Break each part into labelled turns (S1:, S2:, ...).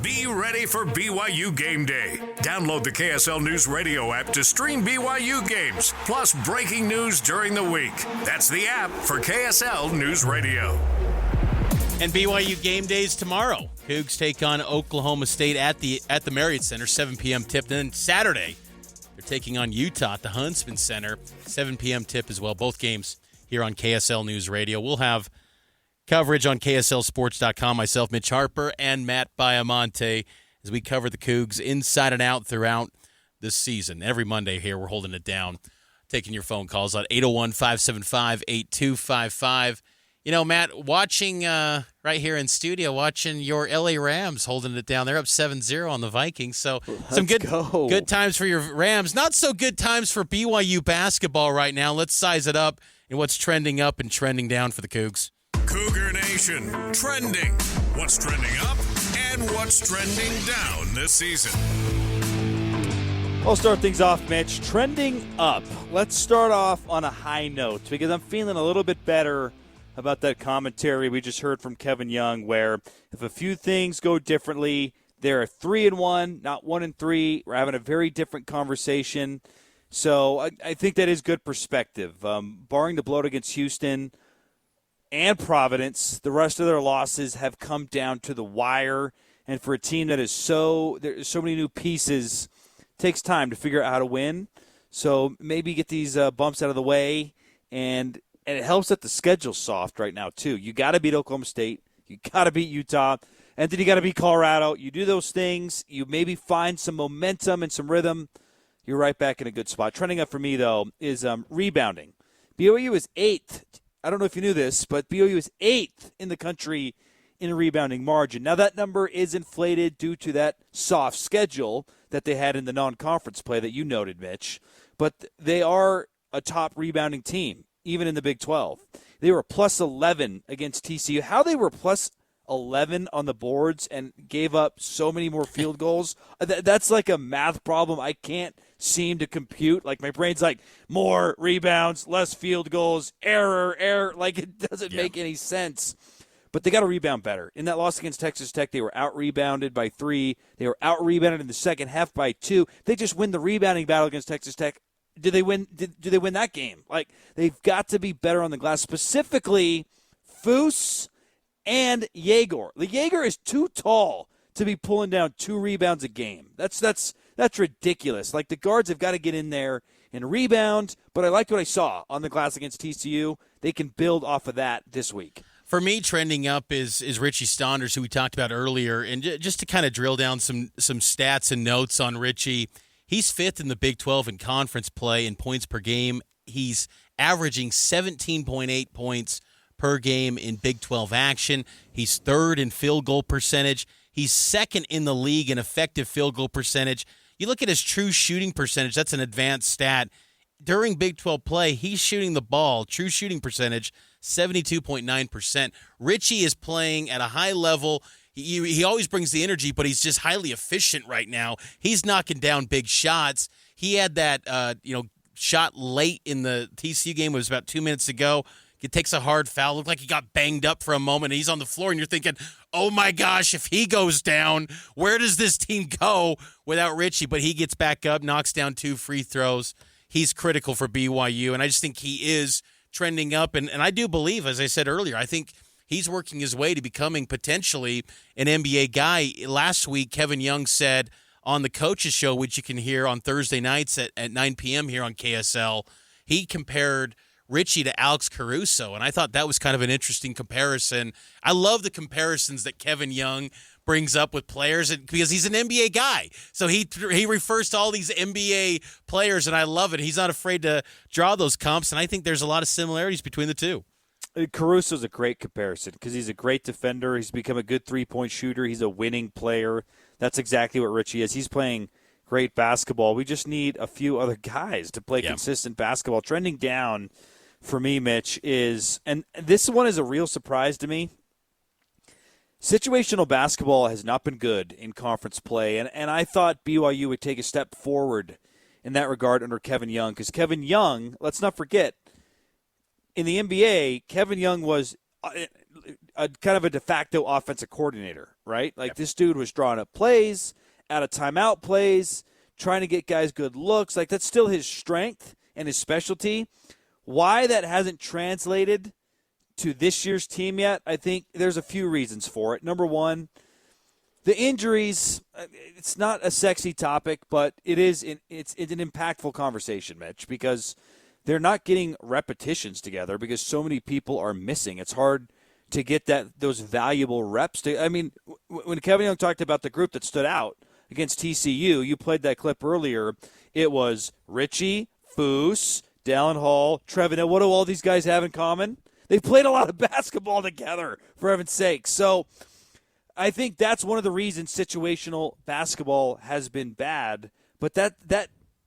S1: Be ready for BYU Game Day. Download the KSL News Radio app to stream BYU games, plus breaking news during the week. That's the app for KSL News Radio.
S2: And BYU Game Days tomorrow. Cougs take on Oklahoma State at the Marriott Center, 7 p.m. tip. Then Saturday, they're taking on Utah at the Huntsman Center, 7 p.m. tip as well. Both games here on KSL News Radio. We'll have coverage on KSLSports.com, myself, Mitch Harper, and Matt Baiamonte, as we cover the Cougs inside and out throughout this season. Every Monday here, we're holding it down, taking your phone calls on 801-575-8255. You know, Matt, watching right here in studio, watching your LA Rams holding it down. They're up 7-0 on the Vikings. So some good times for your Rams. Not so good times for BYU basketball right now. Let's size it up and what's trending up and trending down for the Cougs.
S1: Cougar Nation, trending. What's trending up and what's trending down this season?
S3: I'll start things off, Mitch. Trending up. Let's start off on a high note because I'm feeling a little bit better about that commentary we just heard from Kevin Young, where if a few things go differently, they're 3-1, not 1-3. We're having a very different conversation. So I think that is good perspective. Barring the blowout against Houston and Providence, the rest of their losses have come down to the wire. And for a team that is there's so many new pieces, it takes time to figure out how to win. So maybe get these bumps out of the way, and it helps that the schedule's soft right now too. You got to beat Oklahoma State, you got to beat Utah, and then you got to beat Colorado. You do those things, you maybe find some momentum and some rhythm, you're right back in a good spot. Trending up for me though is rebounding. BYU is 8th. I don't know if you knew this, but BYU is 8th in the country in a rebounding margin. Now, that number is inflated due to that soft schedule that they had in the non-conference play that you noted, Mitch. But they are a top rebounding team, even in the Big 12. They were plus 11 against TCU. How they were plus 11 on the boards and gave up so many more field goals, that's like a math problem I can't seem to compute. Like, my brain's like, more rebounds, less field goals, error. Like, it doesn't make any sense. But they got to rebound better. In that loss against Texas Tech, they were out-rebounded by 3. They were out-rebounded in the second half by 2. They just win the rebounding battle against Texas Tech. Do they win that game? Like, they've got to be better on the glass, specifically Foose and Jaeger. The Jaeger is too tall to be pulling down 2 rebounds a game. That's ridiculous. Like, the guards have got to get in there and rebound, but I liked what I saw on the glass against TCU. They can build off of that this week.
S2: For me, trending up is Richie Saunders, who we talked about earlier. And just to kind of drill down some stats and notes on Richie, he's 5th in the Big 12 in conference play in points per game. He's averaging 17.8 points per game in Big 12 action. He's 3rd in field goal percentage. He's 2nd in the league in effective field goal percentage. You look at his true shooting percentage, that's an advanced stat. During Big 12 play, he's shooting the ball, true shooting percentage, 72.9%. Richie is playing at a high level. He always brings the energy, but he's just highly efficient right now. He's knocking down big shots. He had that shot late in the TCU game. It was about 2 minutes ago. He takes a hard foul. Looked like he got banged up for a moment. He's on the floor, and you're thinking, oh, my gosh, if he goes down, where does this team go without Richie? But he gets back up, knocks down 2 free throws. He's critical for BYU, and I just think he is trending up. And I do believe, as I said earlier, I think he's working his way to becoming potentially an NBA guy. Last week, Kevin Young said on the Coaches Show, which you can hear on Thursday nights at 9 p.m. here on KSL, he compared Richie to Alex Caruso, and I thought that was kind of an interesting comparison. I love the comparisons that Kevin Young brings up with players because he's an NBA guy. So he refers to all these NBA players, and I love it. He's not afraid to draw those comps, and I think there's a lot of similarities between the two.
S3: Caruso's a great comparison because he's a great defender. He's become a good three-point shooter. He's a winning player. That's exactly what Richie is. He's playing great basketball. We just need a few other guys to play consistent basketball. Trending down for me, Mitch, is, and this one is a real surprise to me, situational basketball has not been good in conference play, and I thought BYU would take a step forward in that regard under Kevin Young, because Kevin Young, let's not forget, in the NBA, Kevin Young was a kind of a de facto offensive coordinator, right? Like this dude was drawing up plays, out of timeout plays, trying to get guys good looks. Like that's still his strength and his specialty. Why that hasn't translated to this year's team yet, I think there's a few reasons for it. Number one, the injuries, it's not a sexy topic, but it's an impactful conversation, Mitch, because they're not getting repetitions together because so many people are missing. It's hard to get those valuable reps. When Kevin Young talked about the group that stood out against TCU, you played that clip earlier. It was Richie, Foose, Dallin Hall, Trevin. What do all these guys have in common? They played a lot of basketball together, for heaven's sake. So I think that's one of the reasons situational basketball has been bad, but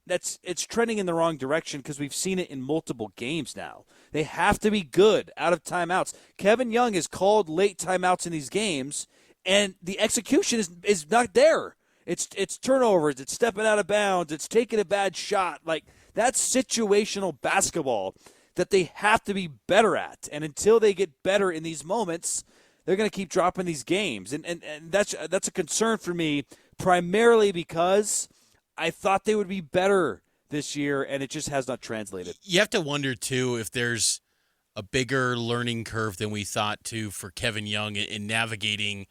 S3: it's trending in the wrong direction because we've seen it in multiple games now. They have to be good out of timeouts. Kevin Young has called late timeouts in these games, and the execution is not there. It's turnovers, it's stepping out of bounds, it's taking a bad shot. Like that's situational basketball that they have to be better at. And until they get better in these moments, they're going to keep dropping these games. And that's a concern for me, primarily because I thought they would be better this year, and it just has not translated.
S2: You have to wonder, too, if there's a bigger learning curve than we thought, too, for Kevin Young in navigating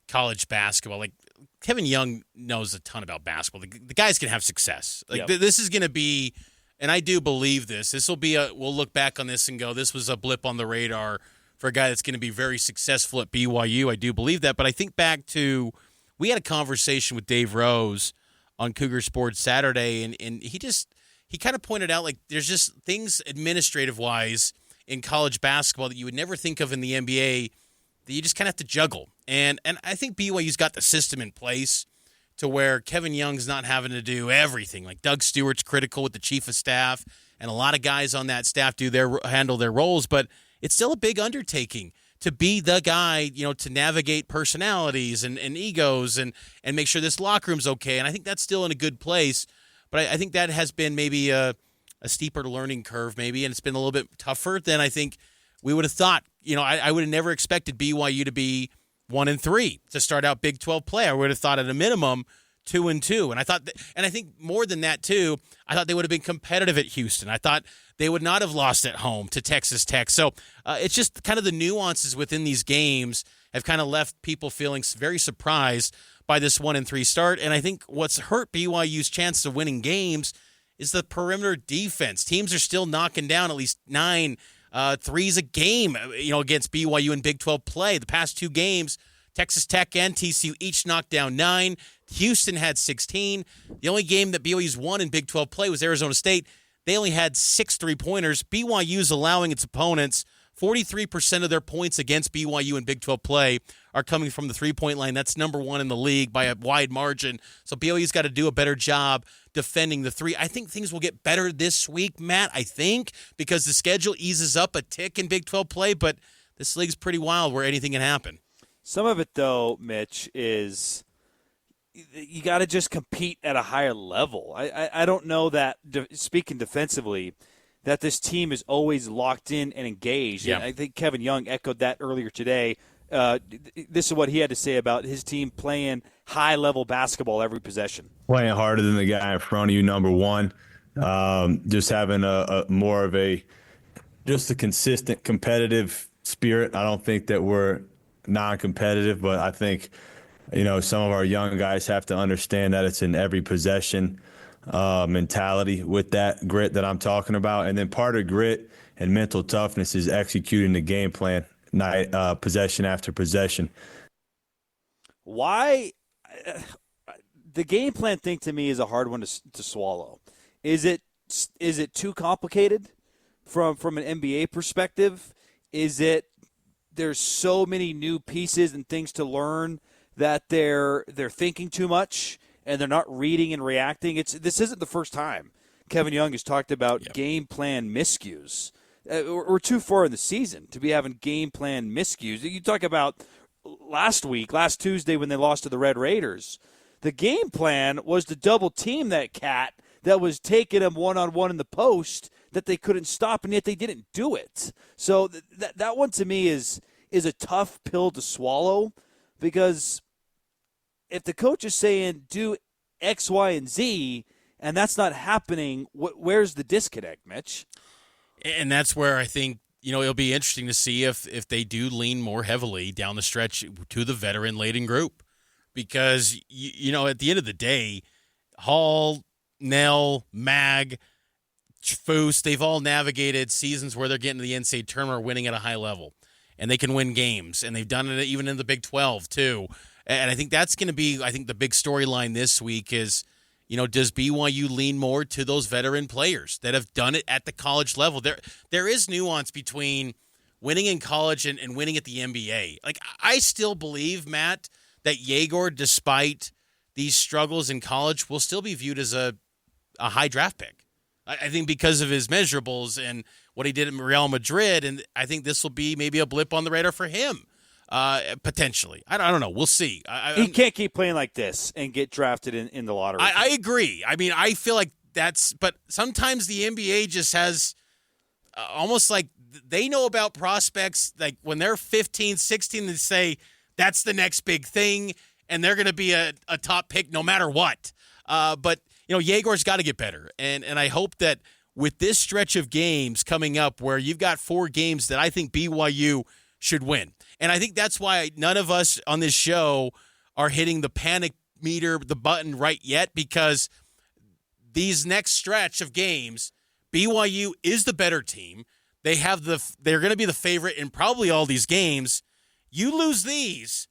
S2: college basketball. Like, Kevin Young knows a ton about basketball. The guys can have success. Like, This is going to be, and I do believe this will be we'll look back on this and go, this was a blip on the radar for a guy that's going to be very successful at BYU. I do believe that. But I think back to, we had a conversation with Dave Rose on Cougar Sports Saturday, and he kind of pointed out, like, there's just things administrative-wise in college basketball that you would never think of in the NBA that you just kind of have to juggle. And I think BYU's got the system in place to where Kevin Young's not having to do everything. Like Doug Stewart's critical with the chief of staff, and a lot of guys on that staff handle their roles, but it's still a big undertaking to be the guy, to navigate personalities and egos and make sure this locker room's okay. And I think that's still in a good place. But I think that has been maybe a steeper learning curve, maybe, and it's been a little bit tougher than I think we would have thought. I would have never expected BYU to be 1-3 to start out Big 12 play. I would have thought at a minimum 2-2. And I thought, and I think more than that too, I thought they would have been competitive at Houston. I thought they would not have lost at home to Texas Tech. So it's just kind of the nuances within these games have kind of left people feeling very surprised by this 1-3 start. And I think what's hurt BYU's chances of winning games is the perimeter defense. Teams are still knocking down at least 9 threes a game, against BYU in Big 12 play. The past 2 games, Texas Tech and TCU each knocked down 9. Houston had 16. The only game that BYU's won in Big 12 play was Arizona State. They only had 6 3-pointers. BYU's allowing its opponents 43% of their points against BYU in Big 12 play are coming from the three-point line. That's number 1 in the league by a wide margin. So BYU's got to do a better job defending the three. I think things will get better this week, Matt, because the schedule eases up a tick in Big 12 play, but this league's pretty wild where anything can happen.
S3: Some of it, though, Mitch, is you got to just compete at a higher level. I don't know that, speaking defensively, that this team is always locked in and engaged.
S2: Yeah.
S3: And I think Kevin Young echoed that earlier today. This is what he had to say about his team playing high-level basketball every possession.
S4: Playing harder than the guy in front of you, number one. Just having a more of a consistent competitive spirit. I don't think that we're non-competitive, but I think, some of our young guys have to understand that it's in every possession mentality with that grit that I'm talking about. And then part of grit and mental toughness is executing the game plan possession after possession.
S3: Why? The game plan thing to me is a hard one to swallow. Is it too complicated from an NBA perspective? Is it there's so many new pieces and things to learn that they're thinking too much and they're not reading and reacting? This isn't the first time Kevin Young has talked about game plan miscues. We're too far in the season to be having game plan miscues. You talk about last Tuesday when they lost to the Red Raiders. The game plan was to double team that cat that was taking him one-on-one in the post that they couldn't stop, and yet they didn't do it. So that one to me is is a tough pill to swallow, because if the coach is saying do X, Y, and Z, and that's not happening, where's the disconnect, Mitch?
S2: And that's where I think, it'll be interesting to see if they do lean more heavily down the stretch to the veteran-laden group. Because, at the end of the day, Hall, Nell, Mag, Foose, they've all navigated seasons where they're getting to the NCAA tournament or winning at a high level. And they can win games. And they've done it even in the Big 12, too. And I think that's going to be, the big storyline this week is, does BYU lean more to those veteran players that have done it at the college level? There is nuance between winning in college and winning at the NBA. Like, I still believe, Matt, that Yegor, despite these struggles in college, will still be viewed as a high draft pick. I think because of his measurables and what he did at Real Madrid, and I think this will be maybe a blip on the radar for him, potentially. I don't know. We'll see.
S3: He can't keep playing like this and get drafted in the lottery.
S2: I agree. I mean, I feel like but sometimes the NBA just has almost like they know about prospects, like when they're 15, 16, they say that's the next big thing, and they're going to be a top pick no matter what. But Yegor's got to get better, and I hope that with this stretch of games coming up where you've got 4 games that I think BYU should win. And I think that's why none of us on this show are hitting the panic meter, the button right yet, because these next stretch of games, BYU is the better team. They're going to be the favorite in probably all these games. You lose these,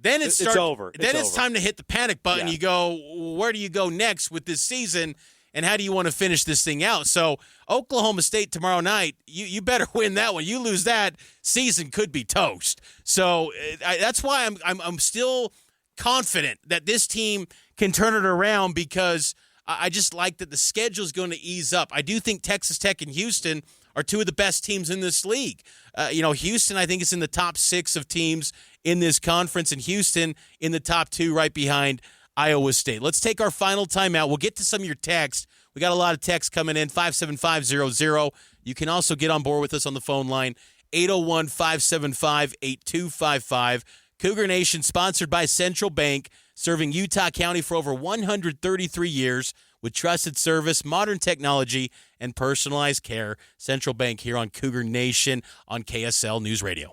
S2: then it's
S3: over.
S2: It's time to hit the panic button. Yeah. You go, where do you go next with this season, and how do you want to finish this thing out? So Oklahoma State tomorrow night, you better win that one. You lose that, season could be toast. So that's why I'm still confident that this team can turn it around, because I just like that the schedule is going to ease up. I do think Texas Tech and Houston are 2 of the best teams in this league. Houston, I think, is in the top 6 of teams in this conference, and Houston in the top 2 right behind Iowa State. Let's take our final timeout. We'll get to some of your texts. We got a lot of texts coming in, 57500. You can also get on board with us on the phone line, 801-575-8255. Cougar Nation, sponsored by Central Bank, serving Utah County for over 133 years with trusted service, modern technology, and personalized care. Central Bank here on Cougar Nation on KSL News Radio.